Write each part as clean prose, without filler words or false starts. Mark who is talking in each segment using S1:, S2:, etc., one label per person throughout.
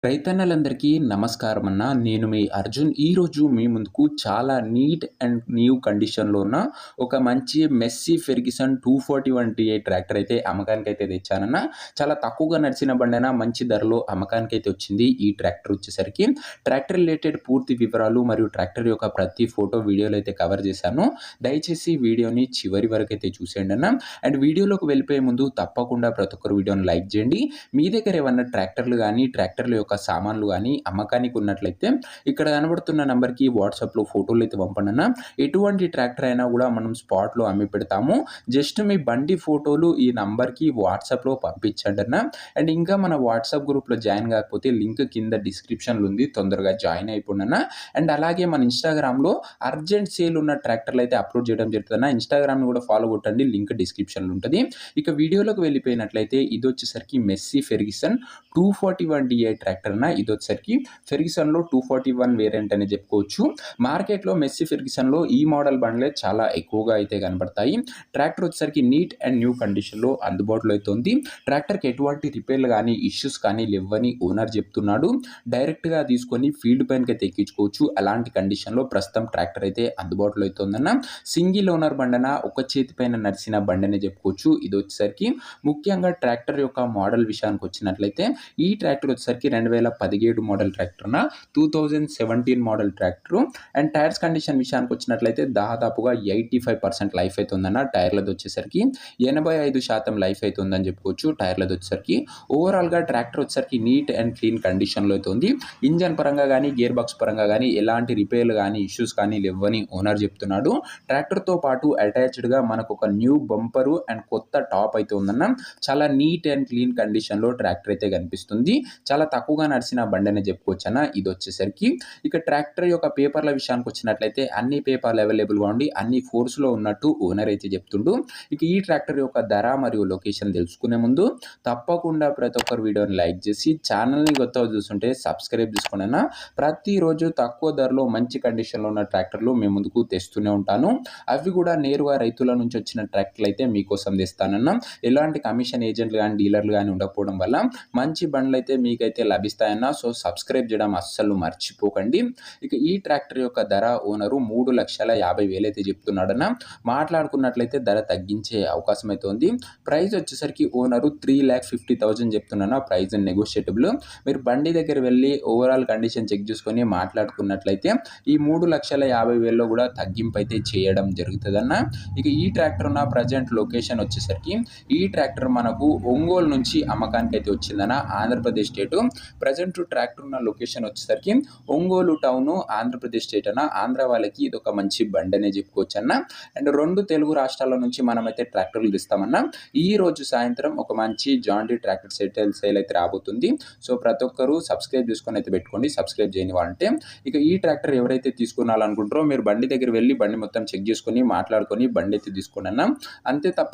S1: రైతన్నలందరికీ నమస్కారం అన్న. నేను మీ అర్జున్. ఈరోజు మీ ముందుకు చాలా నీట్ అండ్ న్యూ కండిషన్‌లో ఉన్న ఒక మంచి మెస్సీ ఫెర్గ్యూసన్ 241 టీఐ ట్రాక్టర్ అయితే అమ్మకానికైతే తెచ్చానన్న. చాలా తక్కువగా నడిచిన బండన మంచి ధరలో అమ్మకానికైతే వచ్చింది ఈ ట్రాక్టర్ వచ్చేసరికి. ట్రాక్టర్ రిలేటెడ్ పూర్తి వివరాలు మరియు ట్రాక్టర్ యొక్క ప్రతి ఫోటో వీడియోలో అయితే కవర్ చేశాను. దయచేసి వీడియోని చివరి వరకైతే చూసేయండి అన్న. అండ్ వీడియోలోకి వెళ్ళిపోయే ముందు తప్పకుండా ప్రతి ఒక్కరు వీడియోని లైక్ చేయండి. మీ దగ్గర ఏమన్నా ట్రాక్టర్లు గానీ, ట్రాక్టర్ల యొక్క సామాన్లు గానీ అమ్మకానికి ఉన్నట్లయితే ఇక్కడ కనబడుతున్న నంబర్‌కి వాట్సాప్‌లో ఫోటోలైతే పంపండన్న. ఎటువంటి ట్రాక్టర్ అయినా గూడా మనం స్పాట్‌లో అమ్మి పెడతాము. జస్ట్ మీ బండి ఫోటోలు ఈ నంబర్‌కి వాట్సాప్‌లో పంపించండన్న. అండ్ ఇంకా మన వాట్సాప్ గ్రూప్‌లో జాయిన్ గాకపోతే లింక్ కింద డిస్క్రిప్షన్‌లో ఉంది. తొందరగా జాయిన్ అయిపోండన్న. అండ్ అలాగే మన ఇన్‌స్టాగ్రామ్‌లో అర్జెంట్ సేల్ ఉన్న ట్రాక్టర్‌లయితే అప్‌లోడ్ చేయడం జరుగుతదన్న. ఇన్‌స్టాగ్రామ్‌ని గూడా ఫాలో కొట్టండి. లింక్ డిస్క్రిప్షన్‌లో ఉంటది. ఇక వీడియోలోకి వెళ్ళిపోయినట్లయితే ఇదొచ్చేసరికి మెస్సీ ఫెర్గ్యూసన్ 241 డీఐ ట్రాక్టర్ అన్న. ఇదొచ్చేసరికి ఫెర్గ్యూసన్‌లో 241 వేరియంట్ అని చెప్పుకోవచ్చు. మార్కెట్‌లో మెస్సీ ఫెర్గ్యూసన్‌లో ఈ మోడల్ బండ్లే చాలా ఎక్కువగా అయితే కనబడతాయి. ట్రాక్టర్ వచ్చేసరికి నీట్ అండ్ న్యూ కండిషన్‌లో అందుబాటులో అయితే ఉంది. ట్రాక్టర్‌కి ఎటువంటి రిపేర్లు గానీ, ఇష్యూస్ కానీ లెవ్వని ఓనర్ చెప్తున్నాడు. డైరెక్ట్‌గా తీసుకొని ఫీల్డ్ పైనకైతే ఎక్కించుకోవచ్చు. అలాంటి కండిషన్‌లో ప్రస్తుతం ట్రాక్టర్ అయితే అందుబాటులో అయితే ఉందన్న. సింగిల్ ఓనర్ బండన ఒక చేతి పైన నడిసిన బండనే చెప్పుకోవచ్చు. ఇదొచ్చేసరికి ముఖ్యంగా ట్రాక్టర్ యొక్క మోడల్ విషయానికి వచ్చినట్లయితే ఈ ట్రాక్టర్ వచ్చేసరికి 2017 మోడల్ ట్రాక్టర్ అన్న. 2017 model tractor. And tyres condition విషయానికి వచ్చినట్లయితే దాదాపుగా 85% లైఫ్ అయితే ఉందన్న. టైర్లది వచ్చేసరికి 85% లైఫ్ అయితే ఉందని చెప్పుకోవచ్చు. టైర్లది వచ్చేసరికి ఓవరాల్‌గా ట్రాక్టర్ వచ్చేసరికి నీట్ అండ్ క్లీన్ కండిషన్‌లో అయితే ఉంది. ఇంజన్ పరంగా గానీ, గేర్ బాక్స్ పరంగా గానీ ఎలాంటి రిపేర్లు గానీ, ఇష్యూస్ కానీ లెవ్వని ఓనర్ చెప్తున్నాడు. ట్రాక్టర్‌తో పాటు అటాచ్డ్‌గా మనకొక న్యూ బంపరు అండ్ కొత్త టాప్ అయితే ఉందన్న. చాలా నీట్ అండ్ క్లీన్ కండిషన్‌లో ట్రాక్టర్ అయితే కనిపిస్తుంది. చాలా తక్కువగా నడిచిన బండనే చెప్పుకోవచ్చన్న. ఇదొచ్చేసరికి ఇక ట్రాక్టర్ యొక్క పేపర్ల విషయానికి వచ్చినట్లయితే అన్ని పేపర్లు అవైలబుల్‌గా ఉండి అన్ని ఫోర్స్‌లో ఉన్నట్టు ఓనర్ అయితే చెప్తుండు. ఇక ఈ ట్రాక్టర్ యొక్క ధర మరియు లొకేషన్ తెలుసుకునే ముందు తప్పకుండా ప్రతి ఒక్కరు వీడియోని లైక్ చేసి ఛానల్‌ని కొత్తగా చూస్తుంటే సబ్స్క్రైబ్ చేసుకోండన్న. ప్రతిరోజు తక్కువ ధరలో మంచి కండిషన్‌లో ఉన్న ట్రాక్టర్లు మీ ముందుకు తెస్తూనే ఉంటాను. అవి కూడా నేరుగా రైతుల నుంచి వచ్చిన ట్రాక్టర్లు అయితే మీకోసం తెస్తానన్న. ఎలాంటి కమిషన్ ఏజెంట్లు గానీ, డీలర్లు గానీ ఉండకపోవడం వల్ల మంచి బండ్లయితే మీకైతే లభిస్తాయన్న. సో సబ్స్క్రైబ్ చేయడం అస్సలు మర్చిపోకండి. ఇక ఈ ట్రాక్టర్ యొక్క ధర ఓనరు 3,50,000 అయితే చెప్తున్నాడన్న. మాట్లాడుకున్నట్లయితే ధర తగ్గించే అవకాశం అయితే ఉంది. ప్రైస్ వచ్చేసరికి ఓనరు 3,50,000 చెప్తున్నా. ప్రైస్ నెగోషియేటబుల్. మీరు బండి దగ్గర వెళ్ళి ఓవరాల్ కండిషన్ చెక్ చేసుకొని మాట్లాడుకున్నట్లయితే ఈ 3,50,000లో కూడా తగ్గింపు అయితే చేయడం జరుగుతుందన్న. ఇక ఈ ట్రాక్టర్ ఉన్న ప్రజెంట్ లొకేషన్ వచ్చేసరికి ఈ ట్రాక్టర్ మనకు ఒంగోలు నుంచి అమ్మకానికి అయితే వచ్చిందన్న. ఆంధ్రప్రదేశ్ స్టేటు. ప్రజెంట్ ట్రాక్టర్ ఉన్న లొకేషన్ వచ్చేసరికి ఒంగోలు టౌను, ఆంధ్రప్రదేశ్ స్టేట్ అన్న. ఆంధ్ర వాళ్ళకి ఇదొక మంచి బండనే చెప్పుకోవచ్చు అన్న. అండ్ 2 తెలుగు రాష్ట్రాల నుంచి మనమైతే ట్రాక్టర్లు ఇస్తామన్న. ఈ రోజు సాయంత్రం ఒక మంచి జాన్ డీర్ ట్రాక్టర్ సేల్ అయితే రాబోతుంది. సో ప్రతి ఒక్కరు సబ్స్క్రైబ్ చేసుకొని అయితే పెట్టుకోండి. సబ్స్క్రైబ్ చేయని వాళ్ళంటే. ఇక ఈ ట్రాక్టర్ ఎవరైతే తీసుకోవాలనుకుంటారో మీరు బండి దగ్గర వెళ్ళి బండి మొత్తం చెక్ చేసుకొని మాట్లాడుకొని బండి అయితే తీసుకోండి అన్న. అంతే తప్ప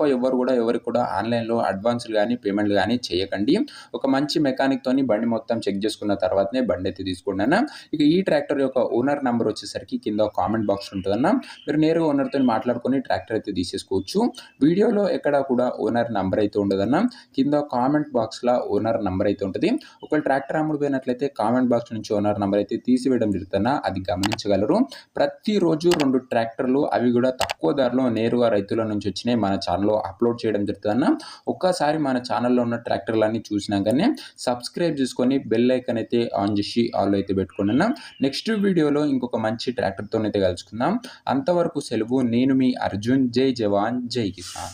S1: ఎవరికి కూడా ఆన్లైన్‌లో అడ్వాన్స్‌లు గానీ, పేమెంట్‌లు గానీ చేయకండి. ఒక మంచి మెకానిక్‌తోని బండి మొత్తం చెక్ చేసుకున్న తర్వాతనే బండి అయితే తీసుకోండి అన్న. ఇక ఈ ట్రాక్టర్ యొక్క ఓనర్ నంబర్ వచ్చేసరికి కింద కామెంట్ బాక్స్ ఉంటదన్న. మీరు నేరుగా ఓనర్‌తోని మాట్లాడుకొని ట్రాక్టర్ అయితే తీసేసుకోవచ్చు. వీడియోలో ఎక్కడ కూడా ఓనర్ నంబర్ అయితే ఉండదన్న. కింద కామెంట్ బాక్స్‌లో ఓనర్ నంబర్ అయితే ఉంటది. ఒకవేళ ట్రాక్టర్ అమ్ముడుపోయినట్లయితే కామెంట్ బాక్స్ నుంచి ఓనర్ నంబర్ అయితే తీసివేయడం జరుగుతుందన్న. అది గమనించగలరు. ప్రతిరోజు 2 ట్రాక్టర్లు అవి కూడా తక్కువ ధరలో నేరుగా రైతుల నుంచి వచ్చినాయి మన ఛానల్‌లో అప్లోడ్ చేయడం జరుగుతుందన్న. ఒక్కసారి మన ఛానల్‌లో ఉన్న ట్రాక్టర్లన్నీ చూసినాకనే సబ్స్క్రైబ్ చేసుకొని బెల్ ఐకాన్ అయితే ఆన్ చేసి ఆల్ అయితే పెట్టుకోండి అన్న. నెక్స్ట్ వీడియోలో ఇంకొక మంచి ట్రాక్టర్‌తోనైతే కలుసుకుందాం. అంతవరకు సెలవు. నేను మీ అర్జున్. జై జవాన్ జై కిసాన్.